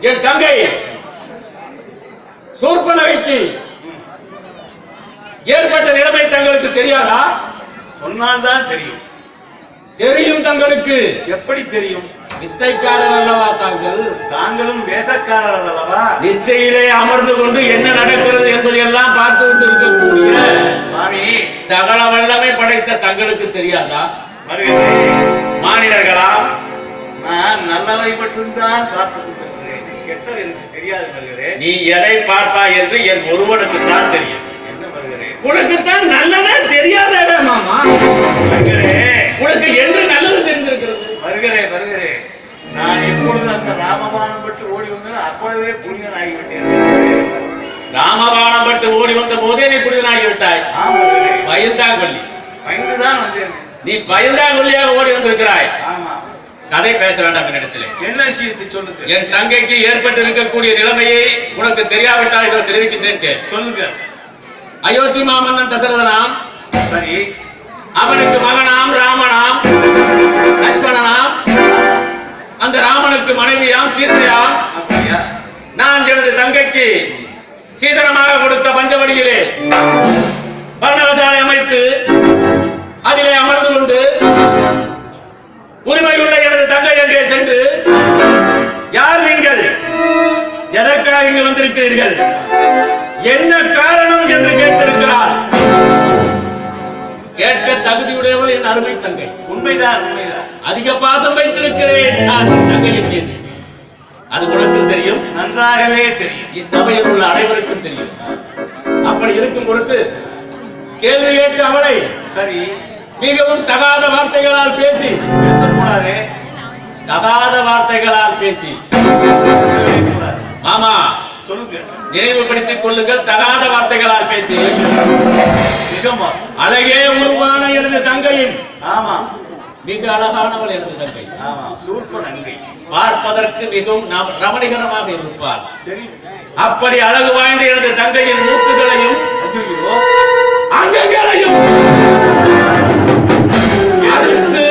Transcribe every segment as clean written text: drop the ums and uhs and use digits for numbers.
என் தங்கை சூர்பனகைக்கு ஏற்பட்ட நிலைமை தங்களுக்கு தெரியாதா? சொன்னால்தான் தெரியும். தெரியும் தங்களுக்கு. எப்படி தெரியும்? வித்தைக்காரர் அல்லவா தாங்கள்? தாங்களும் வேசக்காரர் அல்லவா? நிஷ்டையிலே அமர்ந்து கொண்டு என்ன நடக்கிறது என்பதையெல்லாம் பார்த்து கொண்டு இருக்கக்கூடிய சுவாமி, சகல வல்லமை படைத்த தங்களுக்கு தெரியாதா? மாநிலர்களா, நான் நல்லவை மட்டும்தான் பார்த்து கொண்டிருக்கிறேன். கெட்டது எனக்கு தெரியாது வருகிறே. நீ எதை பார்ப்பா என்று என் ஒருவனுக்கு தான் தெரியும். என்ன வருகிறே? உனக்குத்தான் நல்லதே தெரியாத மாமா. வருகிறே, உனக்கு என்று நல்லது தெரிந்திருக்கிறது. வருகிறே வருகிறே. நான் எப்பொழுது அந்த ராமபானம் பட்டு ஓடி வந்தேன் அப்பொழுதே புனிதன் ஆகிவிட்டேன். ராமபானம் பட்டு ஓடி வந்த போதே நீ புனிதனாகிவிட்டாய். பயந்தாங்கொல்லி. பயந்துதான் வந்தேன். நீ பயந்தாங்கொல்லியாக ஓடி வந்திருக்கிறாய். ஆமா. கதை பேச வேண்டாம் என்னிடத்தில். என்ன விஷயத்தை சொல்லுங்க. என் தங்கைக்கு ஏற்பட்டு இருக்கக்கூடிய நிலைமையை உனக்கு தெரியாவிட்டால் இதோ தெரிவிக்கின்றேன். சொல்லுங்க. அயோத்தி மாமன்னன் தசரதனாம். சரி. அவனுக்கு மகனாம் ராமனாம் லட்சுமணனாம். அந்த ராமனுக்கு மனைவியாம் சீதையாம். நான் எனது தங்கைக்கு சீதனமாக கொடுத்த பஞ்சவடியிலே பர்ணவசாலை அமைத்து அதிலே அமர்ந்து கொண்டு உரிமையுள்ள எனது தங்கை எங்கே சென்று, யார் நீங்கள், எதற்காக இங்கு வந்திருக்கிறீர்கள், என்ன காரணம் என்று கேட்டிருக்கிறார். கேட்க தகுதியுடையவள் என் அருமை தங்கை. உண்மைதான் உண்மைதான். அதிக பாசம் வைத்திருக்கிறேன் நான் தங்கையின் மீது. அது உனக்கு தெரியும், நன்றாகவே தெரியும். இச்சபையில் உள்ள அனைவருக்கும் தெரியும். அப்படி இருக்கும் பொருட்டு கேள்வி கேட்டு அவளை சரி மிகவும் தகாத வார்த்தைகளால் பேசி, பேசக்கூடாது, தகாத வார்த்தைகளால் பேசி கூடாது. மாமா சொல்லுங்க. நினைவுபடுத்திக் கொள்ளுங்கள். தகாத வார்த்தைகளால் பேசி மிக மோசம். அழகே உருவான எனது தங்கையின், ஆமா மிக அழகானவள் எனது தங்கை. ஆமா, சூர்ப நங்கை. பார்ப்பதற்கு மிகவும் ரமணிகரமாக இருப்பார். தெரியும். அப்படி அழகு வாய்ந்த எனது தங்கையின் மூக்குகளையும் அங்கங்களையும் அறுத்து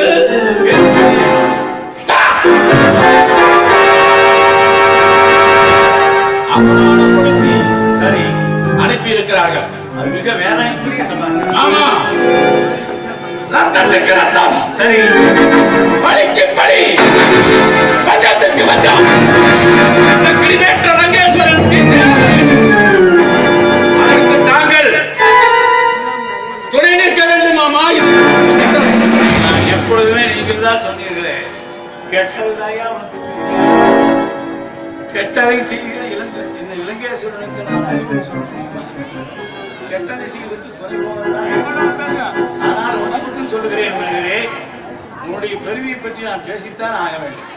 அவமானப்படுத்தி சரி அனுப்பி இருக்கிறார்கள். அது மிக வேதனைக்குரிய சமாச்சாரம். ஆமா, ரத்தத்துக்கு ரத்தம், சரி பழிக்கு பழி, பஞ்சத்துக்கு பஞ்சம். கிரிமேற்ற ரங்கேஸ்வரன் அதற்கு தாங்கள் துணை நிற்க வேண்டுமாமா? நான் எப்பொழுதுமே நீங்கள் தான் சொன்னீர்களே, கெட்டதுதாயா உனக்கு கெட்டதை செய்கிற இந்த இலங்கேஸ்வரனுக்கு நான் அறிவுரை சொல்றேன். கெட்டதை செய்வதற்கு துணை போவதுதான். ஆனால் உனக்கும் சொல்லுகிறேன் வருகிறே, உன்னுடைய பெருமையை பற்றி நான் பேசித்தான் ஆக வேண்டும்.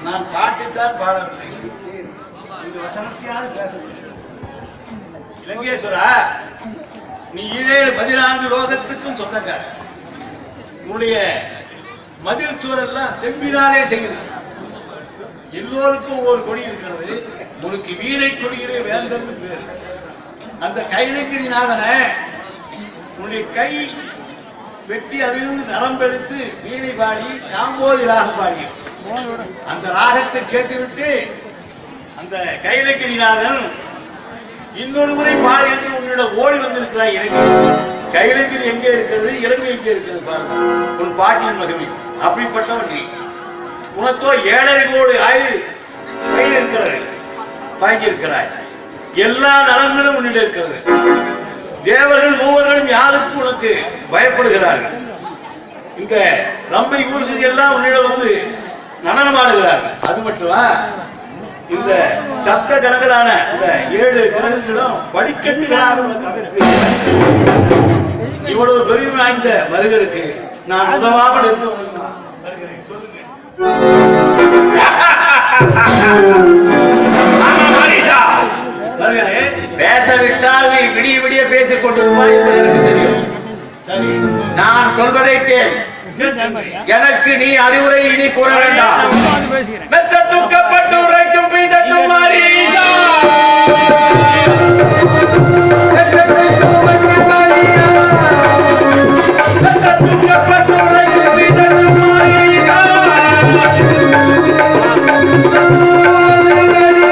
நான் பாட்டித்தான் பாடவில்லை, இந்த வசனத்தையாவது பேச வேண்டும். இலங்கேஸ்வரா, நீ 14 லோகத்துக்கும் சொந்தக்கார. உன்னுடைய மதில் சூழல்லாம் செம்பினாலே செய்யுது. எல்லோருக்கும் ஒரு கொடி இருக்கிறது. உனக்கு வீரை கொடியிலே வேந்தன் பேர். அந்த கைலங்கிரிநாதனை உன்னுடைய கை வெட்டி அதிலிருந்து நரம்பெடுத்து வீணை பாடி காம்போதி ராகம் பாடி அந்த ராகத்தை கேட்டுவிட்டு அந்த கைலங்கிரிநாதன் இன்னொரு முறை பாடு என்று உன்னிடம் ஓடி வந்திருக்கிறாய். இலங்கை கைலங்கிரி எங்கே இருக்கிறது, இலங்கை எங்கே இருக்கிறது பாருங்க உன் பாட்டின் மகிமை. அப்படிப்பட்டவன் நீ. உனக்கோ 7.5 கோடி வயது இருக்கிறது, வாங்கியிருக்கிறாய். எல்லா நலன்களும் உன்னிடம் இருக்கிறது. தேவர்கள் மூவர்களும் யாருக்கும் உனக்கு பயப்படுகிறார்கள். இந்த ரம்பை ஊர்சி எல்லாம் உன்னிடம் வந்து நடனம் ஆடுகிறார்கள். அது மட்டுமா, இந்த சப்த கணங்களான இந்த 7 கிரகங்களும் படிக்கட்டுகளாக இவ்வளவு பெருமை வாய்ந்த மருகருக்கு நான் உதவாமல் இருக்க முடியுமா? பேசவிட்டால் நீ விடிய விடிய பேசிக் கொண்டிருப்பாய் என்பது எனக்கு தெரியும். சரி, நான் சொல்வதை கேள். எனக்கு நீ அறிவுரை இனி கூற வேண்டாம். மெத்த துக்கப்பட்டு உரைக்கும் பீதட்டும் மாரீசா. Thank you.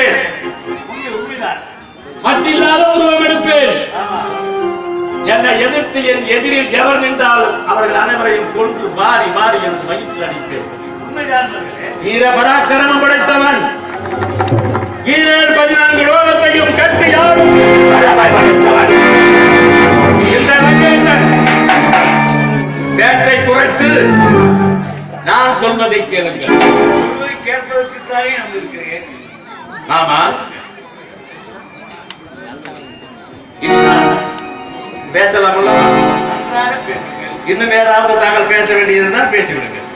எடுப்பேன், உண்மைதான். மட்டில்லாத உருவம் எடுப்பேன். ஆமா. என்னை எதிர்த்து என் எதிரில் எவர் நின்றாலும் அவர்கள் அனைவரையும் கொன்று மாறி மாறி எனது வயிற்றில் அடிப்பேன். உண்மைதான் மருகரே. வீர பராக்கிரமம் படைத்தவன், ஈரேழு 14 லோகத்தையும் கட்டி யாரும் படைத்தவன் இந்த லங்கேசன் பேச்சை குறைத்து நான் சொல்வதை கேளுங்கள். சொல்வதை கேட்பதற்குத்தானே நான் இருக்கிறேன். ஆமா, பேசலாம். நன்றாக பேசுங்கள். இன்னும் ஏதாவது தாங்கள் பேச வேண்டியதுதான் பேசிவிடுங்கள்.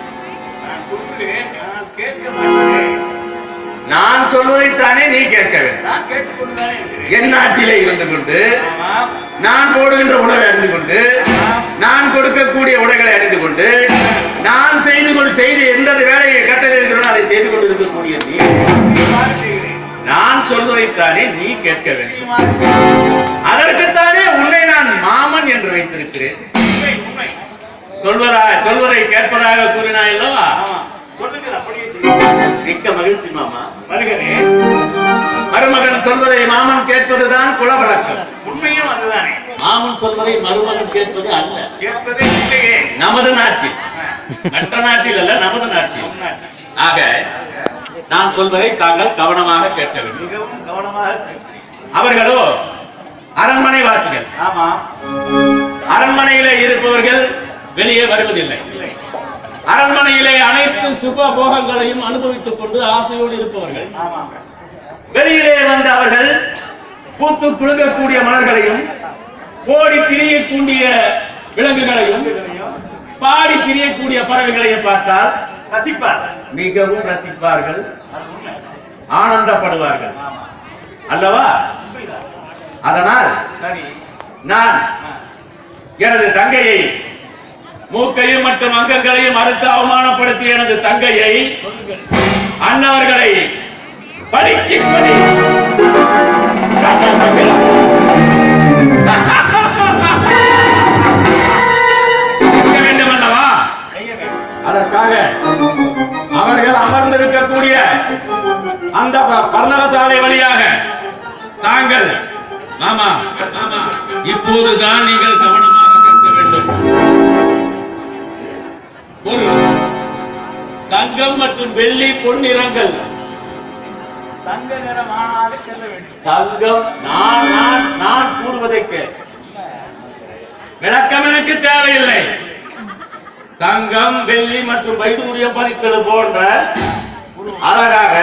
நான் சொல்கிறேன், ஆனால் கேட்க மாட்டேன். நான் சொல்வதைத்தானே நீ கேட்க வேண்டும். நான் கேட்டுக்கொண்டுதானே இருக்கிறேன். என் நாட்டிலே இருந்து கொண்டு ஆமா. நான் போடுகின்ற உணவை அறிந்து கொண்டு, நான் கொடுக்கக்கூடிய உடைகளை அறிந்து கொண்டு, நான் செய்து எந்த வேலையை கட்டளை இருக்கிறோம் அதை செய்து கொண்டு இருக்கக்கூடிய நீ, நான் சொல்வதைத்தானே நீ கேட்க வேண்டும். அதற்குத்தானே உன்னை நான் மாமன் என்று வைத்திருக்கிறேன். சொல்வதை கேட்பதாக கூறினாய் அல்லவா? சொல்லுங்கள், அப்படியே செய்யுங்கள். மிக்க மகிழ்ச்சி மாமா. மருகனே, மருமகன் சொல்வதை மாமன் கேட்பதுதான் குலவழக்கம். உண்மையும் அதுதானே. மாமன் சொல்வதை மருமகன் கேட்பது அல்ல. கேட்பதே இல்லையே. நமது நாட்டில், மற்ற நாட்டில் அல்ல, நமது நாட்டில். ஆக நான் சொல்வதை தாங்கள் கவனமாக கேட்க வேண்டும். மிகவும் கவனமாக கேட்கிறேன். அவர்களோ அரண்மனை வாசிகள். ஆமா. அரண்மனையிலே இருப்பவர்கள் வெளியே வருவதில்லை. அரண்மனையிலே அனைத்து சுக போகங்களையும் அனுபவித்துக் கொண்டு ஆசையோடு இருப்பவர்கள். ஆமா. வெளியிலே வந்து அவர்கள் பூத்து குலுங்கக்கூடிய மலர்களையும், கோடி திரியக்கூடிய விலங்குகளையும், பாடி திரியக்கூடிய பறவைகளையும் பார்த்தால் ரசிப்பார், மிகவும் ரசிப்பார்கள், ஆனந்தப்படுவார்கள் அல்லவா? அதனால் சரி, நான் எனது தங்கையை, மூக்கையும் மற்றும் அங்கங்களையும் அறுத்து அவமானப்படுத்தி எனது தங்கையை, அன்னவர்களை பலிக்கு பலி வேண்டும் அல்லவா? அதற்காக அவர்கள் அமர்ந்திருக்கக்கூடிய அந்த பர்ணவசாலை வழியாக தாங்கள் மாமா மாமா இப்போதுதான் நீங்கள் கவனமாக கேட்க வேண்டும். ஒரு தங்கம் மற்றும் வெள்ளி பொன்னிறங்கள், தங்க நிறமானாக செல்ல வேண்டும். தங்கம் நான் கூறுவதற்கு விளக்கம் எனக்கு தேவையில்லை. தங்கம், வெள்ளி மற்றும் வைடூரியம் பதித்தது போன்ற அழகாக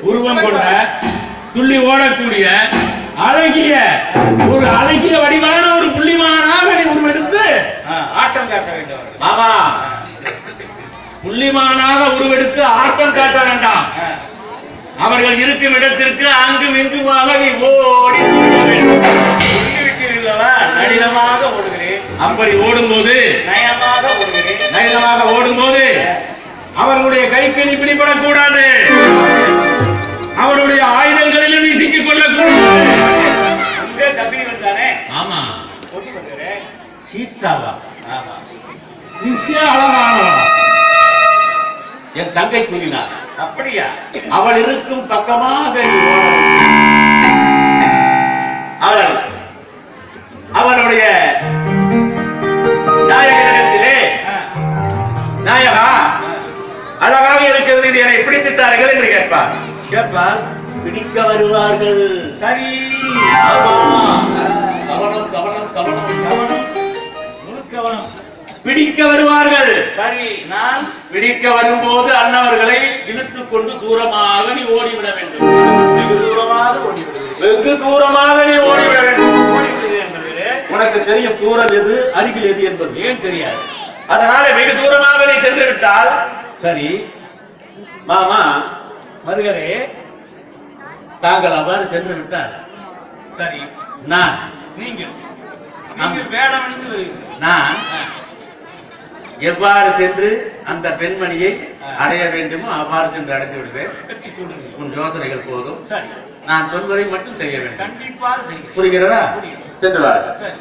உருவம் கொண்ட, துள்ளி ஓடக்கூடிய அழகிய வடிவான ஒரு புள்ளிமானாக நீ உருவெடுத்து ஆட்டம் காட்ட வேண்டும். ஆமா, புள்ளிமானாக உருவெடுத்து ஆட்டம் காட்ட வேண்டாம். அவர்கள் இருக்கும் இடத்திற்கு அங்கும் இங்குமாக நீ ஓடி சொல்லிவிட்டீர்களா? நளினமாக ஓடுகிறேன். அப்படி ஓடும்போது, நயமாக ஓடும்போது அவர்களுடைய கைக்கு நீ பிடிபடக்கூடாது. அவருடைய ஆயுதங்களிலும் நீ சிக்கிக் கொள்ளக்கூடாது. அங்கே தப்பி வந்தானே. ஆமா, கொண்டு வருகிறேன். சீதாவா? ஆமா. மிக அழகானவா என் தங்கை கூறினார். அப்படியா? அவள் இருக்கும் பக்கமாக அவளுடைய நாயகனிடத்திலே, நாயகா அழகாக இருக்கிறது, இது என்னை பிடித்துட்டார்கள் என்று கேட்பார். பிடிக்க வருவார்கள். சரி. கவனம் கவனம் கவனம் கவனம், முழு கவனம். பிடிக்க வருவார்கள். சரி, நான் பிடிக்க வரும்போது அன்னவர்களை இழுத்துக் கொண்டு தூரமாக நீ ஓடிவிட வேண்டும். வெகு தூரமாக ஓடிவிடுகிறேன். வெகு தூரமாக நீ ஓடிவிட வேண்டும். ஓடிவிடுகிறேன் என்பது உனக்கு தெரியும் தூரம் எது, அருகில் எது என்பது. ஏன் தெரியாது? அதனால வெகு தூரமாக நீ சென்று விட்டால் சரி. மாமா மருகரே, தாங்கள் அவ்வாறு சென்று விட்டால் சரி, நான் நீங்கள் வேடம் அணிந்து வருகிறீர்கள். நான் எவ்வாறு சென்று அந்த பெண்மணியை அடைய வேண்டுமோ அவ்வாறு சென்று அடைந்து விடுவேன். கட்டி சொல்லுங்கள். உன் யோசனைகள் போதும். சரி, நான் சொல்வதை மட்டும் செய்ய வேண்டும். கண்டிப்பாக செய்கிறேன். புரிகிறதா? புரியும். சென்று வாருங்கள். சரி.